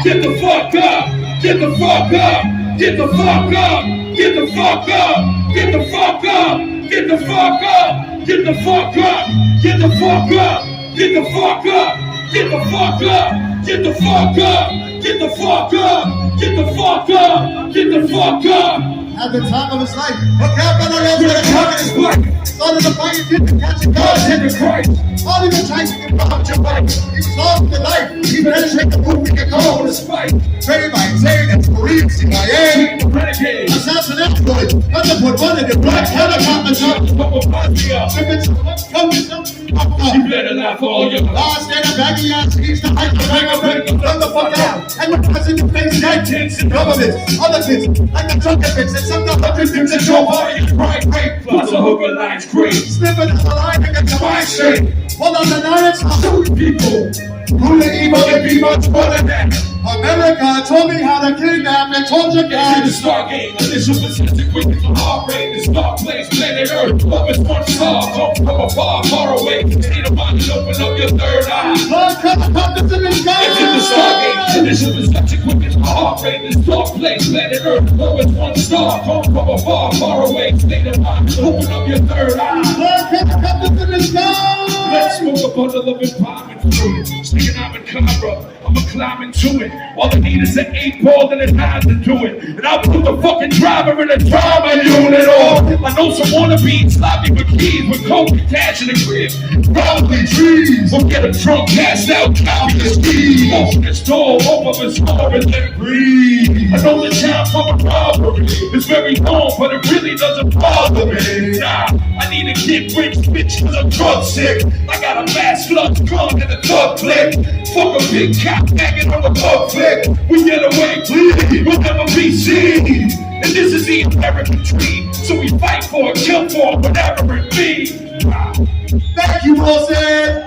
Get the fuck up. Get the fuck up. Get the fuck up. Get the fuck up. Get the fuck up. Get the fuck up. Get the fuck up. Get the fuck up. Get the fuck up. Get the fuck up. Get the fuck up. Get the fuck up. Get the fuck up. Get the fuck up. At the time of his life, a capital of the His wife. started to fight and didn't catch a God God. in Christ. All he was trying to get about your life. He solved the life. He penetrated the book we can All call this fight. Trade by saying it's Marine CIA. Renegade. Assassinate boy. Not to put one in the black helicopter shot. If it's what's coming, You better laugh all your life. last day of baggy ass keys to hike the bag of break. Run the fuck out. And we're passing the face that kids and government. Other kids, like the drunken bits and some of the hundred things that show up. Right, right. Plus a hooker line's great. Slipping out the line and get your mind straight. Hold on the knives, Shoot people. who the evil But it be much more than that. America told me how to kidnap and torture It's in the guys. Stargate. Initial persistent quick to heart rate. The star place, planet Earth. Up as one star. Come from afar, far away. State of mind and open up your third eye. Lord, come to the sky. It's in the Stargate. Initial perception quick as heart rate. The star place, planet Earth. Up as one star. Come from afar, far away. State of mind and open up your third eye. Lord, come to the sky. Let's smoke a bundle of empowerment fluid. Sticking out in Cabra, I'ma climb into it. All I need is an 8 ball and a 9 to do it. And I'll put the fucking driver in a drama unit. Or I know some wannabes sloppy with keys with coke and cash in the crib. Probably trees. We'll get a drunk, cast out, copy the speed. Open this door, open his door and then breathe. I know the time for a robbery. It's very long, but it really doesn't bother me. Nah, I need to get rich, bitch, cause I'm drug sick. I got a mass flux gun and a thug click. Fuck a big cat hanging on the bug flick. We get away, please. We'll never be seen. And this is the American dream. So we fight for it, kill for it, whatever it be. Thank you, Wilson.